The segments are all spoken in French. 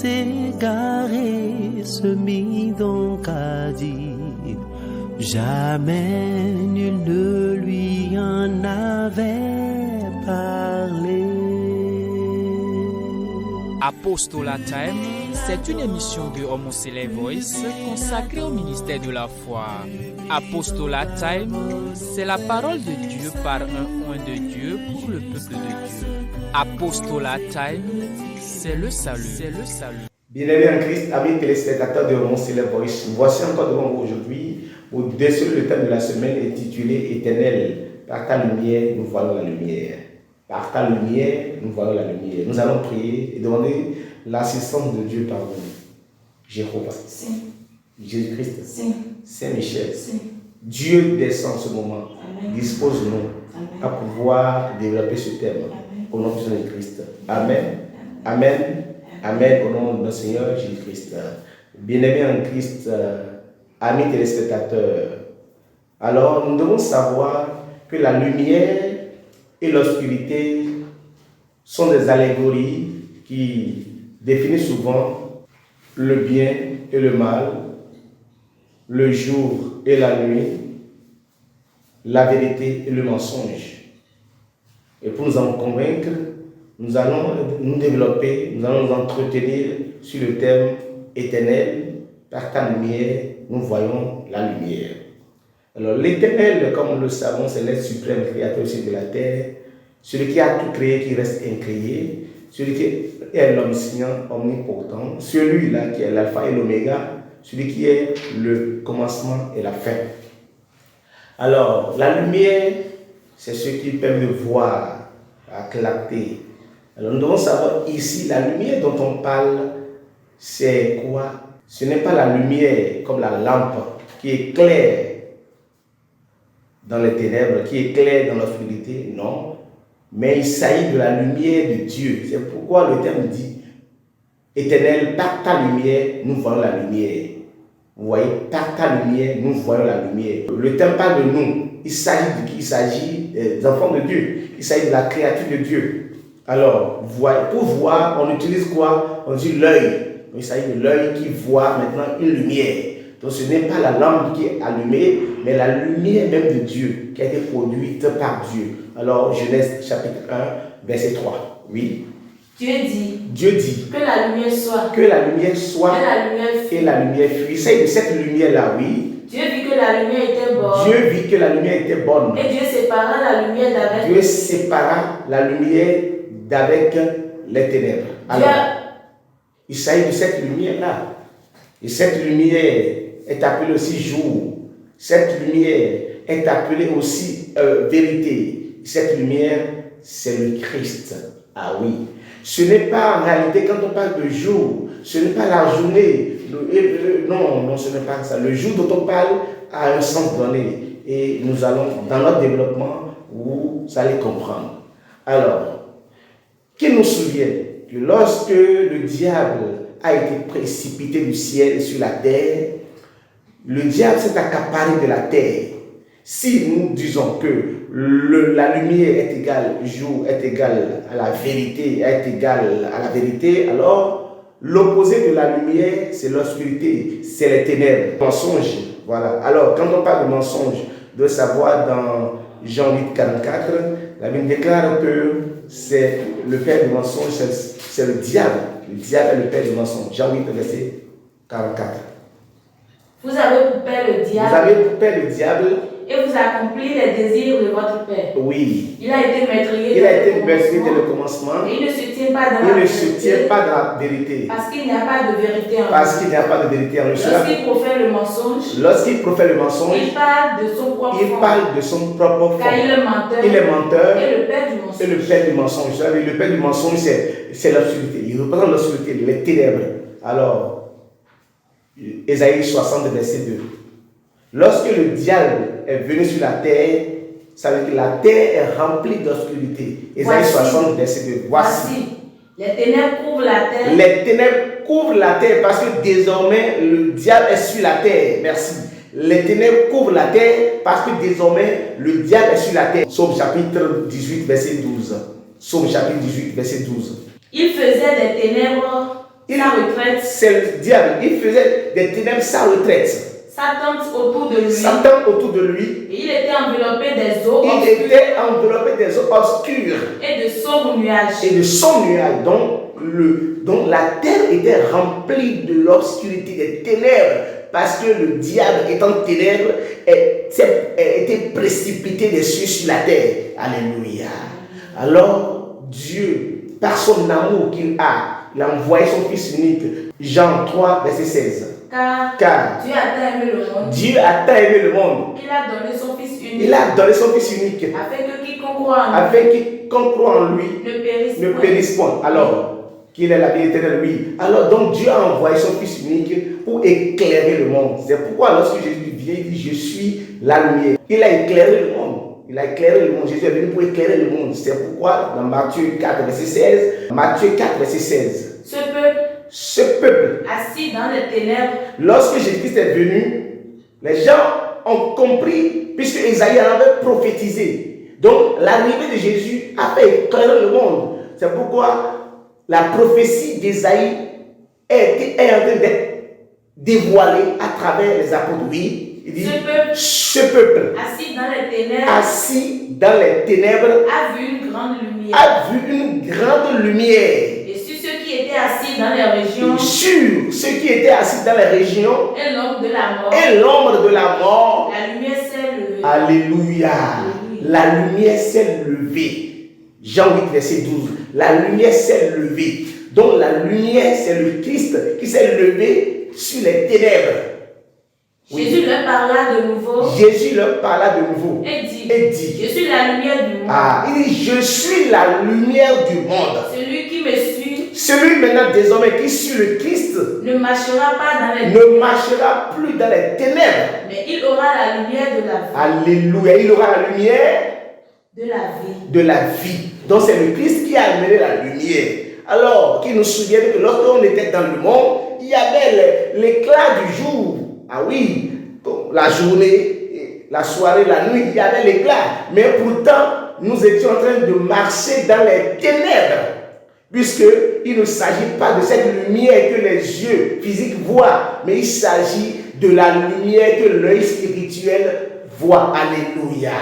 s'égarer, se mit donc à dire, jamais nul ne lui en avait parlé. Apostolat Time, c'est une émission de Homocele Voice consacrée au ministère de la foi. Apostolat Time, c'est la parole de Dieu par un oint de Dieu pour le peuple de Dieu. Apostolat Time, c'est le salut. C'est le salut. Bien-aimés en Christ, amis téléspectateurs de Homocele Voice, voici encore devant vous aujourd'hui pour déceler le thème de la semaine intitulé Éternel, par ta lumière, nous voyons la lumière. Par ta lumière, nous voyons la lumière. Nous allons prier et demander l'assistance de Dieu par nous. Jéhovah, Jésus-Christ, Saint-Michel, Dieu descend en ce moment. Dispose-nous à pouvoir développer ce thème. Amen. Au nom de Jésus-Christ. Amen. Amen. Amen. Au nom de notre Seigneur Jésus-Christ. Bien-aimés en Christ, amis téléspectateurs, alors nous devons savoir que la lumière et l'obscurité sont des allégories qui définissent souvent le bien et le mal, le jour et la nuit, la vérité et le mensonge. Et pour nous en convaincre, nous allons nous développer, nous allons nous entretenir sur le thème éternel. Par ta lumière, nous voyons la lumière. Alors l'Éternel, comme nous le savons, c'est l'être suprême créateur aussi de la terre, celui qui a tout créé, qui reste incréé, celui qui est l'omniscient, omnipotent, celui-là qui est l'alpha et l'oméga, celui qui est le commencement et la fin. Alors la lumière, c'est ce qui permet de voir, à clarté. Alors nous devons savoir ici, la lumière dont on parle, c'est quoi? Ce n'est pas la lumière comme la lampe qui éclaire dans les ténèbres, qui éclaire dans l'obscurité, non. Mais il s'agit de la lumière de Dieu. C'est pourquoi le terme dit Éternel, par ta lumière, nous voyons la lumière. Vous voyez, par ta lumière, nous voyons la lumière. Le terme parle de nous. Il s'agit de qui? Il s'agit des enfants de Dieu. Il s'agit de la créature de Dieu. Alors, pour voir, on utilise quoi? On dit l'œil. Il s'agit de l'œil qui voit maintenant une lumière. Donc ce n'est pas la lampe qui est allumée, mais la lumière même de Dieu qui a été produite par Dieu. Alors Genèse chapitre 1, verset 3. Oui. Dieu dit que la lumière soit. Et la lumière fuit. Il s'agit de cette lumière-là, oui. Dieu vit que la lumière était bonne. Et Dieu sépara la lumière d'avec les ténèbres. Alors, il s'agit de cette lumière-là. Et cette lumière est appelée aussi jour. Cette lumière est appelée aussi vérité. Cette lumière, c'est le Christ. Ah oui. Ce n'est pas en réalité, quand on parle de jour, ce n'est pas la journée. Non, ce n'est pas ça. Le jour dont on parle a un sens donné. Et nous allons, dans notre développement, vous allez comprendre. Alors, qu'il nous souvienne que lorsque le diable a été précipité du ciel sur la terre, le diable s'est accaparé de la terre. Si nous disons que la lumière est égale, jour est égal à la vérité, est égal à la vérité, alors l'opposé de la lumière, c'est l'obscurité, c'est les ténèbres, mensonge. Voilà. Alors, quand on parle de mensonge, de savoir dans Jean 8, 44, la Bible déclare que c'est le père du mensonge, c'est le diable. Le diable est le père du mensonge. Jean 8, verset 44. Vous avez pour père le diable. Et vous accomplissez les désirs de votre père. Oui. Il a été meurtrier dès le commencement. Et il ne se tient pas dans la vérité. Parce qu'il n'y a pas de vérité en lui. Lorsqu'il profère le mensonge, il parle de son propre fond. Car il est menteur. Et le père du mensonge. Le père du mensonge, c'est l'obscurité. Il représente l'obscurité, les ténèbres. Alors, Ésaïe 60, verset 2. Lorsque le diable est venu sur la terre, ça veut dire que la terre est remplie d'obscurité. Ésaïe 60, verset 2. Voici. Les ténèbres couvrent la terre. Les ténèbres couvrent la terre parce que désormais le diable est sur la terre. Merci. Les ténèbres couvrent la terre parce que désormais le diable est sur la terre. Psaume chapitre 18, verset 12. Psaume chapitre 18, verset 12. Il faisait des ténèbres sa retraite. C'est le diable. Il faisait des ténèbres sa retraite. Satan autour de lui. Satan autour de lui. Et il était enveloppé des eaux Il obscures. était enveloppé des eaux obscures. Et de sombres nuages. Et de sombres nuages. Donc la terre était remplie de l'obscurité, des ténèbres. Parce que le diable étant ténèbres était précipité des cieux sur la terre. Alléluia. Alors Dieu, par son amour qu'il a, il a envoyé son Fils unique. Jean 3, verset 16. Car Dieu a tant aimé le monde. Dieu a tant aimé le monde. Qu'il a donné son Fils unique. Il a donné son Fils unique. Afin que quiconque croit en lui. Afin quiconque croit en lui ne périsse point. Alors, qu'il est la vie éternelle, oui. Alors, donc Dieu a envoyé son Fils unique pour éclairer le monde. C'est pourquoi lorsque Jésus vient, il dit, je suis la lumière. Il a éclairé le monde. Il a éclairé le monde. Jésus est venu pour éclairer le monde. C'est pourquoi dans Matthieu 4, verset 16, Matthieu 4, verset 16. Ce peuple, assis dans les ténèbres, lorsque Jésus-Christ est venu, les gens ont compris, puisque Isaïe en avait prophétisé. Donc, l'arrivée de Jésus a fait éclairer le monde. C'est pourquoi la prophétie d'Isaïe est en train d'être dévoilée à travers les apôtres. Oui, il dit, ce peuple assis dans les ténèbres, a vu une grande lumière. Et sur ceux qui étaient assis dans les régions, et l'ombre de la mort, la lumière s'est levée. Alléluia. La lumière s'est levée. Jean 8, verset 12. La lumière s'est levée. Donc la lumière, c'est le Christ qui s'est levé sur les ténèbres. Oui. Jésus leur parla de nouveau. Et dit, je suis la lumière du monde. Il dit, je suis la lumière du monde. Celui qui me suit, celui maintenant désormais qui suit le Christ, ne marchera plus dans les ténèbres. Mais il aura la lumière de la vie. Alléluia. Il aura la lumière de la vie. Donc c'est le Christ qui a amené la lumière. Alors, qui nous souvient que lorsqu'on était dans le monde, il y avait l'éclat du jour. Ah oui, la journée, la soirée, la nuit, il y avait l'éclat. Mais pourtant, nous étions en train de marcher dans les ténèbres. Puisqu'il ne s'agit pas de cette lumière que les yeux physiques voient, mais il s'agit de la lumière que l'œil spirituel voit. Alléluia.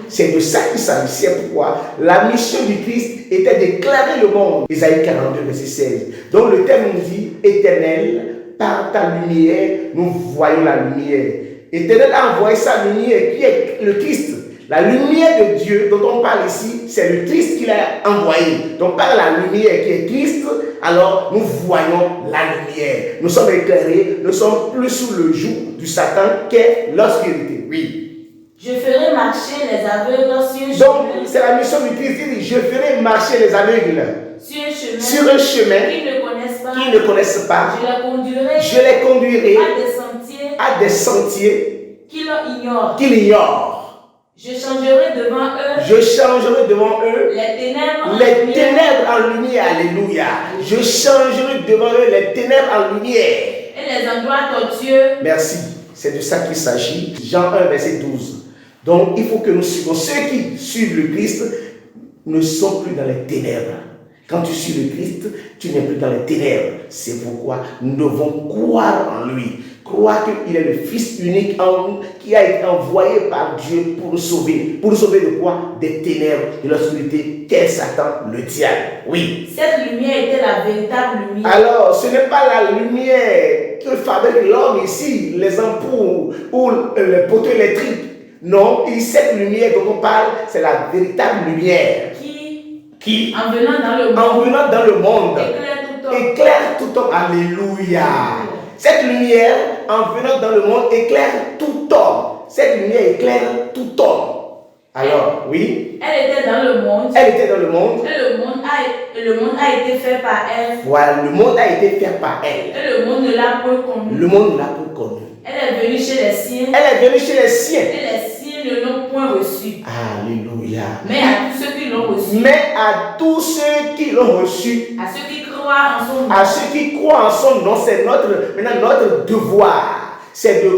C'est de ça qu'il s'agissait. Pourquoi? La mission du Christ était d'éclairer le monde. Isaïe 42, verset 16. Donc le thème nous dit, Éternel, par ta lumière, nous voyons la lumière. Éternel a envoyé sa lumière qui est le Christ. La lumière de Dieu dont on parle ici, c'est le Christ qu'il a envoyé. Donc par la lumière qui est Christ, alors nous voyons la lumière. Nous sommes éclairés, nous sommes plus sous le joug du Satan qu'est l'obscurité. Oui. Je ferai marcher les aveugles sur un chemin. Donc c'est la mission du Christ. Il dit, je ferai marcher les aveugles sur un chemin qu'ils ne connaissent pas. Je les conduirai à des sentiers qu'ils ignorent. Je changerai devant eux les ténèbres en lumière. Alléluia. Je changerai devant eux les ténèbres en lumière. Et les endroits tortueux. Merci. C'est de ça qu'il s'agit. Jean 1, verset 12. Donc il faut que nous suivions. Ceux qui suivent le Christ ne sont plus dans les ténèbres. Quand tu suis le Christ, tu n'es plus dans les ténèbres. C'est pourquoi nous devons croire en lui. Croire qu'il est le Fils unique en nous, qui a été envoyé par Dieu pour nous sauver. Pour nous sauver de quoi? Des ténèbres, de l'obscurité, qu'est Satan, le diable. Oui. Cette lumière était la véritable lumière. Alors, ce n'est pas la lumière que fabrique l'homme ici, les ampoules ou les poteaux électriques. Non, cette lumière dont on parle, c'est la véritable lumière. Qui, en venant dans le monde, éclaire tout homme. Alléluia. Cette lumière, en venant dans le monde, éclaire tout homme. Cette lumière éclaire tout homme. Alors, oui. Elle était dans le monde. Et le monde a été fait par elle. Voilà, le monde a été fait par elle. Et le monde ne l'a point connu. Elle est venue chez les siens. Et les siens ne l'ont point reçu. Alléluia. Mais à tous ceux qui l'ont reçu. À ceux qui croient en son nom. C'est maintenant notre devoir. C'est de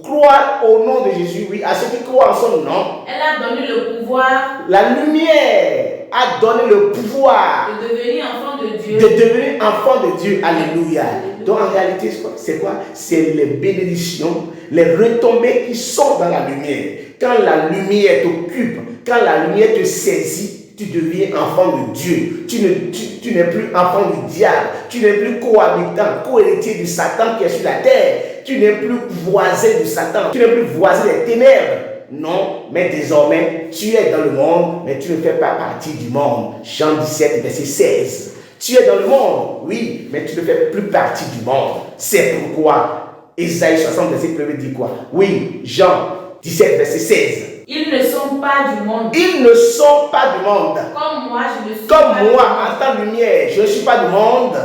croire au nom de Jésus. Oui, à ceux qui croient en son nom. Elle a donné le pouvoir. La lumière a donné le pouvoir de devenir enfant de Dieu. Dieu. De devenir enfant de Dieu. Alléluia. Donc en réalité, c'est quoi? C'est les bénédictions, les retombées qui sont dans la lumière. Quand la lumière t'occupe, quand la lumière te saisit, tu deviens enfant de Dieu. Tu n'es plus enfant du diable. Tu n'es plus cohabitant, co-héritier du Satan qui est sur la terre. Tu n'es plus voisin du Satan. Tu n'es plus voisin des ténèbres. Non, mais désormais, tu es dans le monde, mais tu ne fais pas partie du monde. Jean 17, verset 16. Tu es dans le monde, oui, mais tu ne fais plus partie du monde. C'est pourquoi Ésaïe 60, verset 1 dit quoi? Oui, Jean 17, verset 16. Ils ne sont pas du monde. Ils ne sont pas du monde. Comme moi, je ne suis Comme pas moi, en tant que lumière, je ne suis pas du monde.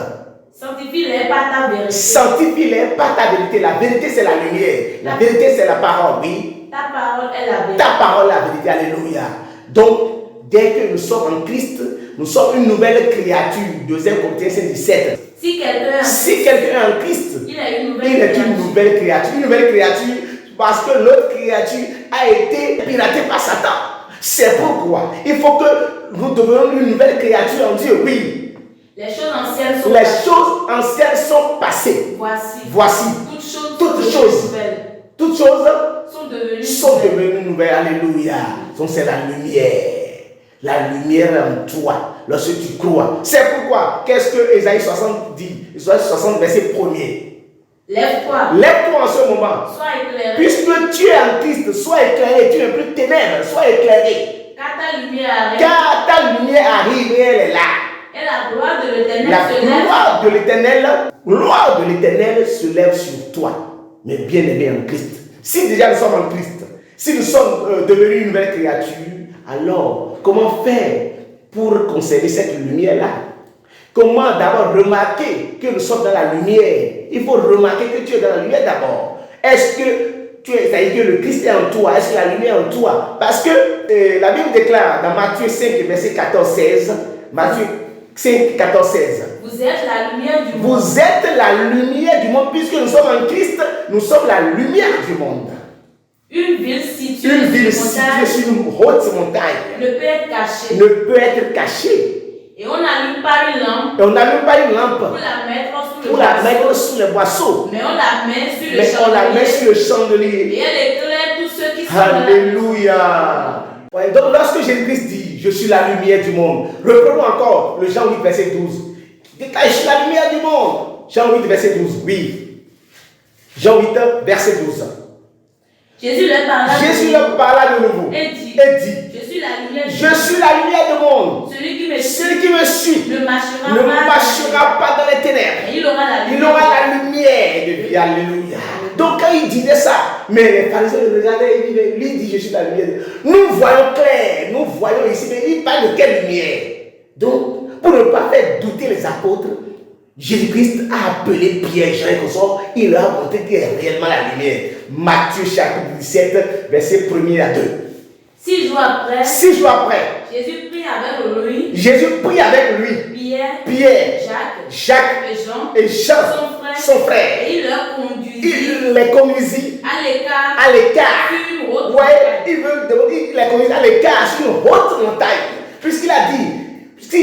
Sanctifie-les par ta vérité. Sanctifie-les par ta vérité. La vérité, c'est la lumière. La vérité, c'est la parole, oui. Ta parole est la vérité. Ta parole est la vérité, alléluia. Donc, dès que nous sommes en Christ, nous sommes une nouvelle créature. 2 Corinthiens 17. Si quelqu'un est en Christ, il est une nouvelle créature. Une nouvelle créature parce que l'autre créature a été piratée par Satan. C'est pourquoi il faut que nous devenions une nouvelle créature en Dieu, oui. Les choses anciennes sont passées. Voici. Toutes choses sont devenues nouvelles. Alléluia. Donc c'est la lumière. La lumière en toi. Lorsque tu crois. C'est pourquoi, qu'est-ce que Ésaïe 60 dit? Ésaïe 60, verset 1er. Lève-toi en ce moment. Sois éclairé. Puisque tu es en Christ, sois éclairé. Tu n'es plus ténèbres. Sois éclairé. Car ta lumière arrive. Et elle est là. Et la gloire de l'Éternel gloire de l'Éternel se lève sur toi. Mais bien aimé en Christ. Si déjà nous sommes en Christ, si nous sommes devenus une nouvelle créature, alors comment faire pour conserver cette lumière-là? Comment d'abord remarquer que nous sommes dans la lumière? Il faut remarquer que tu es dans la lumière d'abord. Est-ce que c'est-à-dire que le Christ est en toi? Est-ce que la lumière est en toi? Parce que la Bible déclare dans Matthieu 5, verset 14-16, Matthieu 5, 14-16. Vous êtes la lumière du monde. Vous êtes la lumière du monde, puisque nous sommes en Christ, nous sommes la lumière du monde. Une ville située sur une haute montagne ne peut être cachée. Et on n'allume pas une lampe. Pour la mettre sous le boisseau. Mais on la met sur le chandelier. Et elle éclaire tous ceux qui sont là. Alléluia. Donc lorsque Jésus-Christ dit, je suis la lumière du monde, reprenons encore le Jean 8, verset 12. Il dit, je suis la lumière du monde. Jean 8, verset 12, oui. Jean 8, verset 12. Jésus leur parla de nouveau et dit, je suis la lumière du monde. Celui qui me suit ne marchera pas dans les ténèbres. Il aura la lumière de vie. Alléluia. Donc quand il disait ça, mais les pharisiens le regardaient et disaient, lui dit, je suis la lumière. Nous voyons clair, nous voyons ici, mais il parle de quelle lumière? Donc, pour ne pas faire douter les apôtres, Jésus-Christ a appelé Pierre, Jean et consort, il leur a montré qu'il est réellement la lumière. Matthieu chapitre 17, verset 1er à 2. 6 jours après, Jésus prit avec lui Pierre, Jacques et Jean, son frère. Et il leur conduisit. Il les conduisit à l'écart. Il les conduisit à l'écart sur une haute montagne. Puisqu'il a dit, si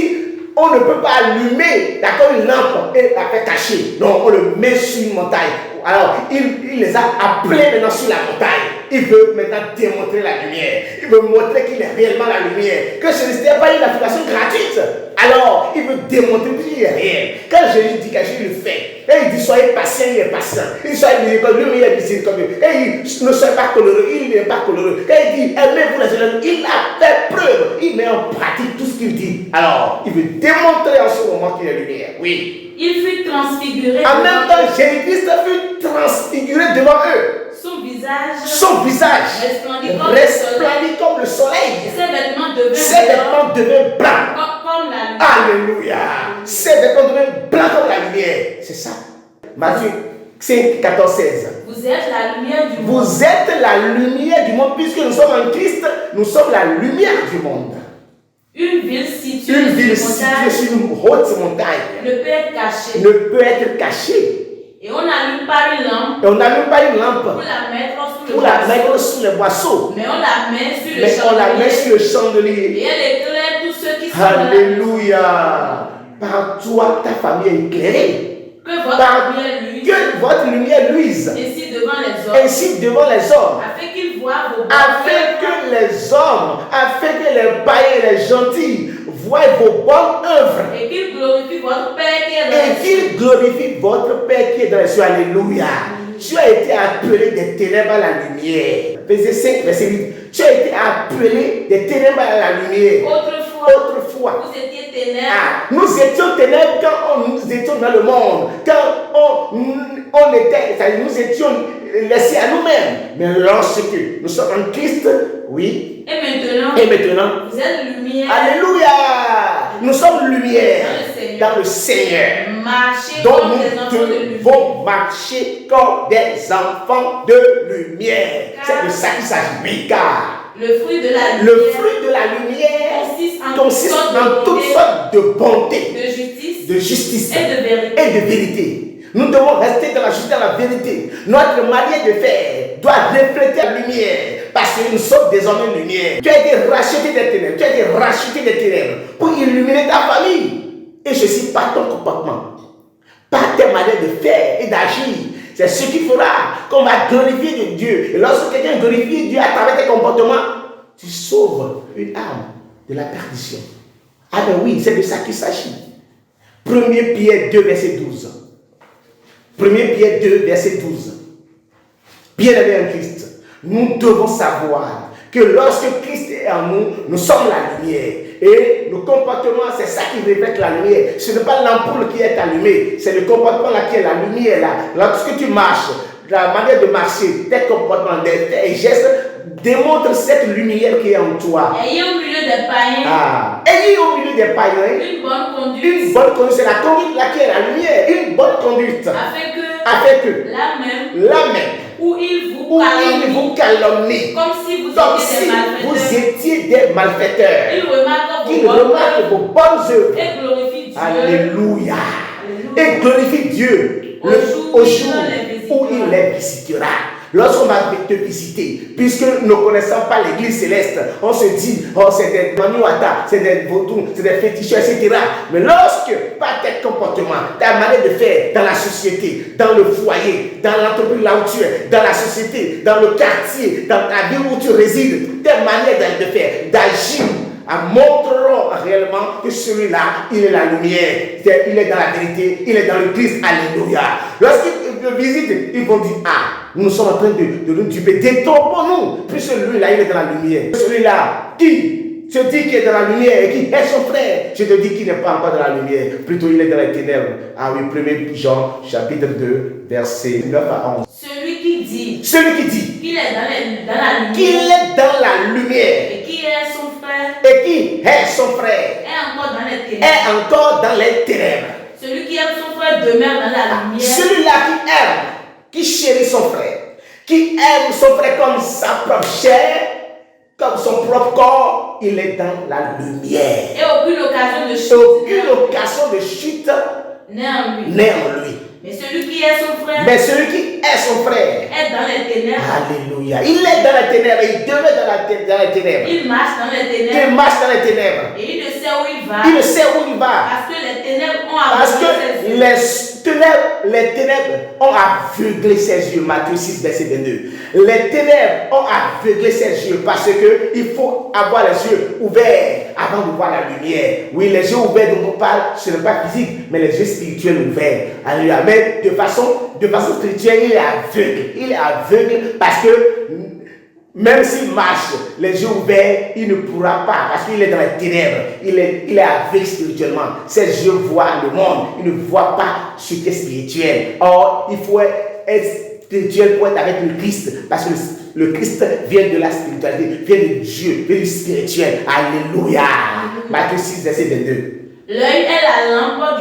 on ne peut pas allumer une lampe et la faire cacher. Non, on le met sur une montagne. Alors, il les a appelés maintenant sur la montagne. Il veut maintenant démontrer la lumière. Il veut montrer qu'il est réellement la lumière. Que ce n'était pas une application gratuite. Alors, il veut démontrer qu'il est réel. Quand Jésus dit quelque chose, il le fait. Et il dit, soyez patient, il est patient. Il dit, soyez miséricordieux, il est miséricordieux. Et il dit, ne soyez pas coloreux, il n'est pas coloreux. Quand il dit, aimez-vous les autres, il a fait preuve. Il met en pratique tout ce qu'il dit. Alors, il veut démontrer en ce moment qu'il est lumière. Oui. Il fut transfiguré. En même temps, Jésus-Christ fut transfiguré devant eux. Son visage resplendit comme le soleil. Ses vêtements devenaient blancs. Comme la lumière. Alléluia. Ses vêtements devenaient blancs comme la lumière. C'est ça. Matthieu 5, 14, 16. Vous êtes la lumière du monde. Vous êtes la lumière du monde. Puisque nous sommes en Christ, nous sommes la lumière du monde. Une ville située sur une haute montagne ne peut être cachée. Et on n'allume pas une lampe. Pour la mettre sous le boisseau. Mais on la met sur le chandelier. chandelier. Et elle éclaire tous ceux qui sont là. Alléluia. par toi, ta famille est éclairée. Que votre lumière luise. Ainsi devant les hommes. Afin qu'ils voient vos bonnes afin que les hommes, afin que les païens et les gentils voient vos bonnes œuvres. Et qu'ils glorifient votre Père qui est dans les cieux. Alléluia. Tu as été appelé des ténèbres à la lumière. Verset 5, verset 8. Tu as été appelé des ténèbres à la lumière. Autrefois. Vous étiez ténèbres. Nous étions ténèbres quand nous étions dans le monde. Quand on était, nous étions laissés à nous-mêmes. Mais lorsque nous sommes en Christ, oui. Et maintenant, vous êtes lumière. Alléluia. Nous sommes lumière dans le Seigneur. Marchez donc comme des enfants de lumière. Devons marcher comme des enfants de lumière. C'est de ça qu'il s'agit. Car le fruit de la lumière consiste en toutes sortes de bonté, de justice et de vérité. Nous devons rester dans la justice et la vérité. Notre manière de faire doit refléter la lumière. Parce que nous sommes désormais lumière. Tu as été racheté des ténèbres. Tu as été racheté des ténèbres pour illuminer ta famille. Et je suis pas ton comportement, pas tes manières de faire et d'agir. C'est ce qui fera qu'on va glorifier Dieu. Et lorsque quelqu'un glorifie Dieu à travers tes comportements, tu sauves une âme de la perdition. Ah ben oui, c'est de ça qu'il s'agit. 1 Pierre 2, verset 12. 1 Pierre 2, verset 12. Bien-aimés en Christ, nous devons savoir que lorsque Christ est en nous, nous sommes la lumière. Et le comportement, c'est ça qui reflète la lumière. Ce n'est pas l'ampoule qui est allumée, c'est le comportement là qui est la lumière là. Lorsque tu marches, la manière de marcher, tes comportements, tes gestes démontrent cette lumière qui est en toi. Ayez au milieu des païens. Ayez au milieu des païens. Une bonne conduite. Une bonne conduite, c'est la conduite là qui est la lumière. Une bonne conduite. Afin que la même. Où il vous calomnie. Comme si vous étiez des malfaiteurs. Il remarque vos bonnes œuvres. Et glorifie Dieu. Alléluia. Et glorifie Dieu au jour où il les visitera. Lorsqu'on va te visiter, puisque nous ne connaissons pas l'église céleste, on se dit, oh c'est des maniouata, c'est des vaudous, c'est des féticheurs, etc. Mais lorsque, par tes comportements, ta manière de faire dans la société, dans le foyer, dans l'entreprise là où tu es, dans la société, dans le quartier, dans la ville où tu résides, tes manières de faire, d'agir, montreront réellement que celui-là, il est la lumière, il est dans la vérité, il est dans le Christ. Alléluia. Lorsqu'ils te visitent, ils vont dire, nous sommes en train de nous duper. Détournons-nous, puisque lui-là, il est dans la lumière. Celui-là, qui se dit qu'il est dans la lumière et qui est son frère, je te dis qu'il n'est pas encore dans la lumière, plutôt il est dans les ténèbres. Ah oui, 1 Jean, chapitre 2, versets 9 à 11. Celui qui dit qu'il est dans la lumière, qu'il est dans la lumière, et qui est son frère, est encore dans les ténèbres. Celui qui aime son frère demeure dans la lumière. Celui-là qui aime, qui chérit son frère, qui aime son frère comme sa propre chair, comme son propre corps, il est dans la lumière. Et aucune occasion de chute n'est en lui. Mais celui qui est son frère, est dans les ténèbres. Alléluia. Il est dans les ténèbres, il demeure dans les ténèbres. Il marche dans les ténèbres. Et il ne sait où il va. Parce que les ténèbres ont aveuglé ses yeux. Matthieu 6, verset 22. Les ténèbres ont aveuglé ses yeux parce qu'il faut avoir les yeux ouverts avant de voir la lumière. Oui, les yeux ouverts dont on parle, ce n'est pas physique, mais les yeux spirituels ouverts. Alléluia. Mais de façon spirituelle, il est aveugle parce que même s'il marche les yeux ouverts, il ne pourra pas parce qu'il est dans les ténèbres. Il est aveugle spirituellement. Ses yeux voient le monde. Il ne voit pas ce qui est spirituel. Or, il faut être spirituel pour être avec le Christ parce que le Christ vient de la spiritualité, vient de Dieu, vient du spirituel. Alléluia. Matthieu 6, verset 22. L'œil est la lampe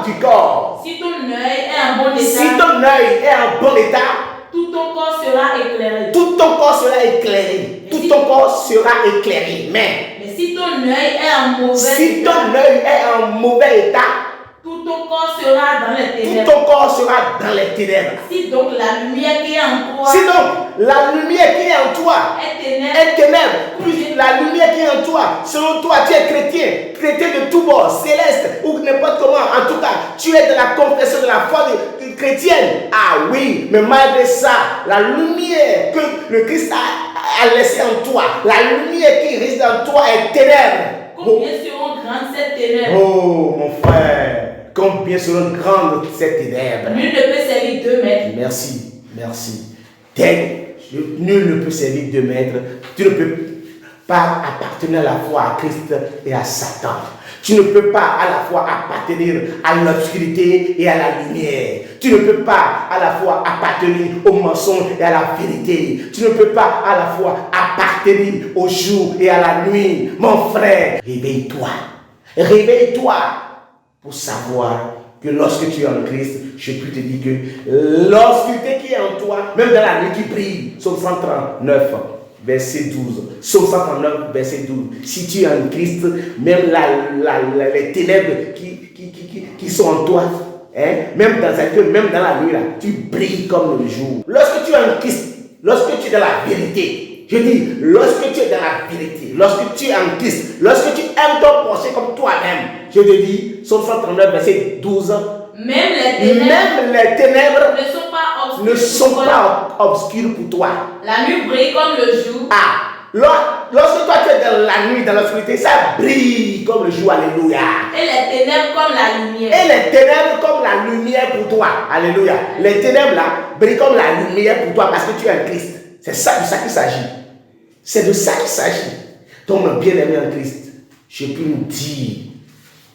du corps. Si ton œil est en bon état, tout ton corps sera éclairé. Mais si ton œil est en mauvais état, tout ton corps sera dans les ténèbres. Tout ton corps sera dans les ténèbres. Si donc la lumière qui est en toi, Si donc la lumière qui est en toi est ténèbre, puis la lumière qui est en toi, selon toi, tu es chrétien de tout bord, céleste ou n'importe comment, en tout cas, tu es de la confession de la foi chrétienne. Ah oui, mais malgré ça, la lumière que le Christ a laissée en toi, la lumière qui réside en toi est ténèbre. Combien seront grandes ces ténèbres? Oh mon frère, combien seront grandes ces ténèbres? Nul ne peut servir 2 maîtres. Merci. Nul ne peut servir 2 maîtres. Tu ne peux pas appartenir à la fois à Christ et à Satan. Tu ne peux pas à la fois appartenir à l'obscurité et à la lumière. Tu ne peux pas à la fois appartenir au mensonge et à la vérité. Tu ne peux pas à la fois appartenir au jour et à la nuit. Mon frère, réveille-toi. Réveille-toi pour savoir que lorsque tu es en Christ, je peux te dire que l'obscurité qui est en toi, même dans la nuit qui brille, Psaume 139, verset 12. Psaume 139, verset 12. Si tu es en Christ, même les ténèbres qui sont en toi, même dans la nuit, là, tu brilles comme le jour. Lorsque tu es en Christ, lorsque tu es dans la vérité, je dis, lorsque tu es dans la vérité, lorsque tu es en Christ, lorsque tu aimes ton prochain comme toi-même, je te dis, Psaume 139, verset 12, même les ténèbres ne sont pas obscures pour toi. La nuit brille comme le jour. Lorsque toi tu es dans la nuit, dans l'obscurité, ça brille comme le jour, alléluia. Et les ténèbres comme la lumière. Et les ténèbres comme la lumière pour toi, alléluia. Les ténèbres là brillent comme la lumière pour toi parce que tu es en Christ. C'est ça de ça qu'il s'agit. C'est de ça qu'il s'agit. Donc mon bien-aimé en Christ, je peux nous dire,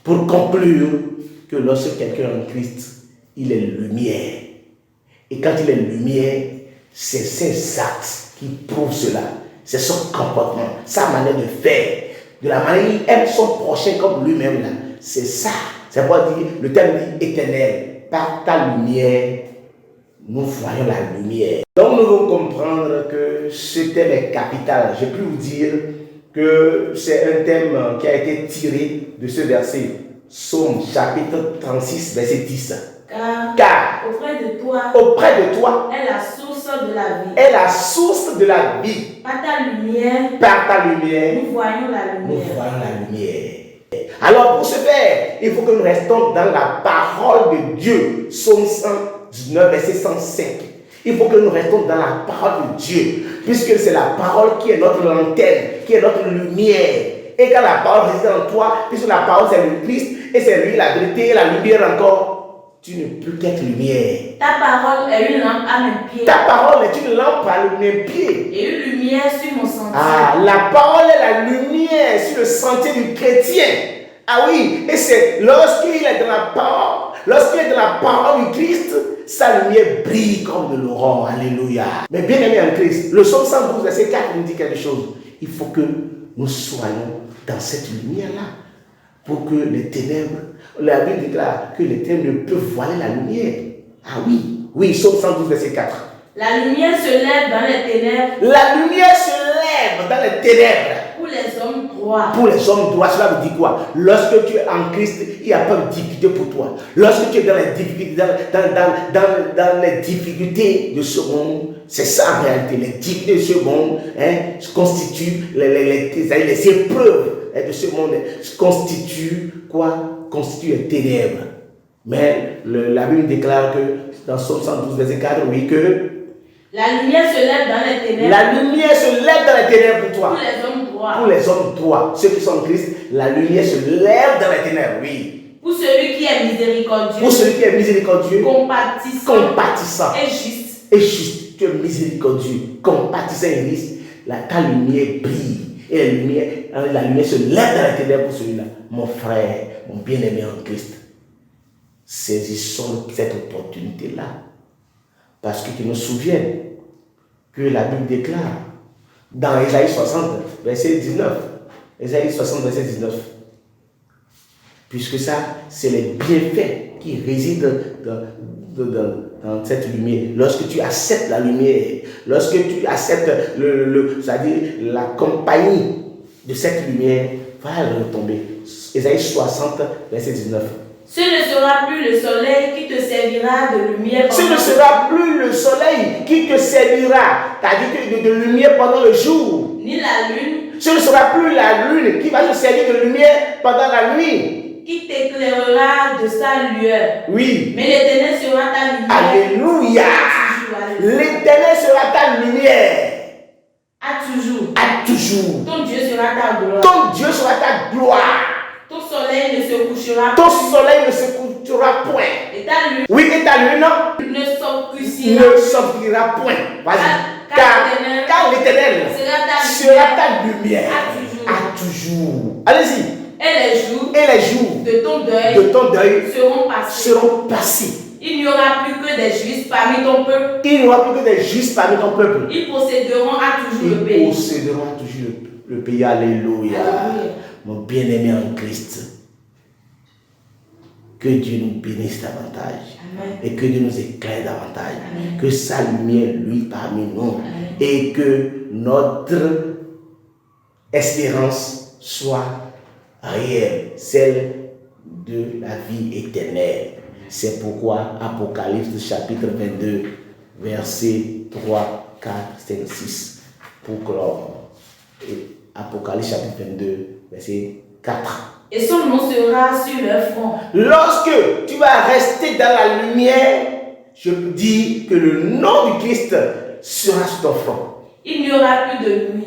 pour conclure, que lorsque quelqu'un est en Christ, il est lumière. Et quand il est lumière, c'est ses actes qui prouvent cela. C'est son comportement, sa manière de faire, de la manière il aime son prochain comme lui-même là. C'est ça. C'est pour dire, le terme dit éternel. Par ta lumière, nous voyons la lumière. Donc nous devons comprendre que ce thème est capital. Je peux vous dire que c'est un thème qui a été tiré de ce verset. Psaume chapitre 36, verset 10. Car auprès de toi est la source de la vie. Est la source de la vie. Par ta lumière, nous voyons la lumière. Alors pour ce faire, il faut que nous restons dans la parole de Dieu. Psaume 119, verset 105. Il faut que nous restons dans la parole de Dieu, puisque c'est la parole qui est notre lanterne, qui est notre lumière. Et quand la parole réside en toi, puisque la parole c'est le Christ, et c'est lui la vérité et la lumière encore, tu ne peux qu'être lumière. Ta parole est une lampe à mes pieds. Ta parole est une lampe à mes pieds. Et une lumière sur mon sentier. La parole est la lumière sur le sentier du chrétien. Ah oui, et c'est lorsqu'il est dans la parole, lorsqu'il est dans la parole du Christ, sa lumière brille comme de l'aurore. Alléluia. Mais bien aimé en Christ, le psaume 112, verset 4 nous dit quelque chose. Il faut que nous soyons dans cette lumière-là. Pour que les ténèbres, la Bible déclare que les ténèbres ne peuvent voiler la lumière. Ah oui, Psaume 112, verset 4. La lumière se lève dans les ténèbres. La lumière se lève dans les ténèbres. Pour les hommes droits. Pour les hommes droits, cela veut dire quoi? Lorsque tu es en Christ, il n'y a pas de difficulté pour toi. Lorsque tu es dans les difficultés, dans les difficultés de ce monde, c'est ça en réalité. Les difficultés de ce monde constituent les épreuves de ce monde constituent quoi? Constituent les ténèbres. Mais la Bible déclare que dans Psaume 112, verset 4, oui, que la lumière se lève dans les ténèbres. La lumière se lève dans les ténèbres pour toi. Pour les hommes droits. Pour les hommes droits, ceux qui sont en Christ, la lumière se lève dans les ténèbres, oui. Pour celui qui est miséricordieux. Pour celui qui est miséricordieux. Compatissant. Et juste. Et juste. Tu es miséricordieux, compatissant et juste. Ta lumière brille. Et la lumière se lève dans les ténèbres pour celui-là. Mon frère, mon bien-aimé en Christ, saisissons cette opportunité-là. Parce que tu nous souviens que la Bible déclare dans Ésaïe 60, verset 19. Ésaïe 60, verset 19. Puisque ça, c'est les bienfaits qui résident dans cette lumière. Lorsque tu acceptes la lumière, lorsque tu acceptes c'est-à-dire la compagnie de cette lumière, va retomber. Ésaïe 60, verset 19. Ce ne sera plus le soleil qui te servira de lumière. Ce ne sera plus le soleil qui te servira, c'est-à-dire de lumière pendant le jour. Ni la lune. Ce ne sera plus la lune qui va te servir de lumière pendant la nuit. Qui t'éclairera de sa lueur. Oui. Mais l'Éternel sera ta lumière. Alléluia. L'Éternel sera ta lumière. À toujours. À toujours. Ton Dieu sera ta gloire. Ton Dieu sera ta gloire. Ton soleil ne se couchera Ton soleil ne se couchera point. Et ta lune. Oui, et ta lune ne s'obscurcira point. Vas-y. Car l'Éternel sera ta lumière à toujours. Allez-y. Et les jours de ton deuil seront passés. Il n'y aura plus que des justes parmi ton peuple. Il n'y aura plus que des justes parmi ton peuple. Ils posséderont à toujours le pays. Ils posséderont à toujours le pays. Alléluia. Mon bien-aimé en Christ. Que Dieu nous bénisse davantage. Amen. Et que Dieu nous éclaire davantage. Amen. Que sa lumière luise parmi nous. Amen. Et que notre espérance soit réelle, celle de la vie éternelle. C'est pourquoi Apocalypse chapitre 22, versets 3, 4, 5, 6, pour clore. Apocalypse chapitre 22, verset 4. Et son nom sera sur leur front. Lorsque tu vas rester dans la lumière, je dis que le nom du Christ sera sur ton front. Il n'y aura plus de nuit.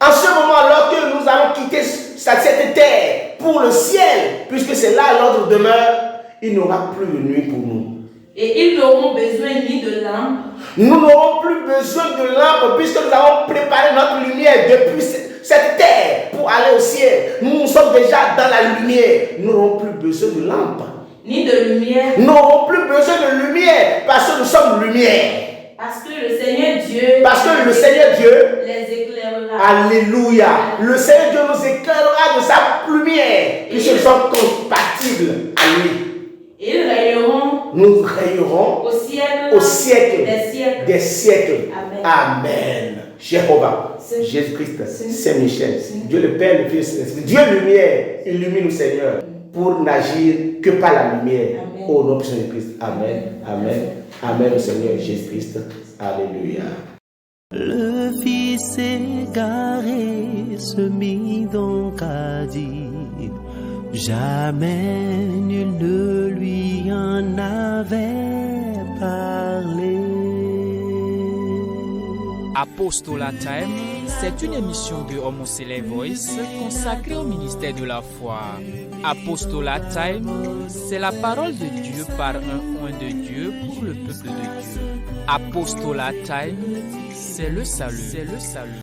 En ce moment, lorsque nous allons quitter cette terre pour le ciel, puisque c'est là l'ordre demeure, il n'y aura plus de nuit pour nous. Et ils n'auront besoin ni de lampe. Nous n'aurons plus besoin de lampe puisque nous avons préparé notre lumière depuis cette terre pour aller au ciel. Nous sommes déjà dans la lumière. Nous n'aurons plus besoin de lampe. Ni de lumière. Nous n'aurons plus besoin de lumière parce que nous sommes lumière. Parce que le Seigneur Dieu. Parce que le Seigneur Dieu les éclairera. Alléluia. Le Seigneur Dieu nous éclairera de sa lumière puisque nous sommes compatibles à lui. Ils règneront. Nous règnerons au siècle des siècles. Amen. Amen. Jéhovah, Jésus-Christ, Saint-Michel, Dieu le Père, le Fils, l'Esprit, Dieu lumière, illumine nous Seigneur pour n'agir que par la lumière. Amen. Au nom de Jésus-Christ. Amen. Amen. Amen au Seigneur Jésus-Christ. Alléluia. Le fils égaré se mit donc à dire, jamais nul ne lui en avait parlé. Apostolat Time, c'est une émission de Homoseley Voice consacrée au ministère de la foi. Apostolat Time, c'est la parole de Dieu par un oint de Dieu pour le peuple de Dieu. Apostolat Time, c'est le salut.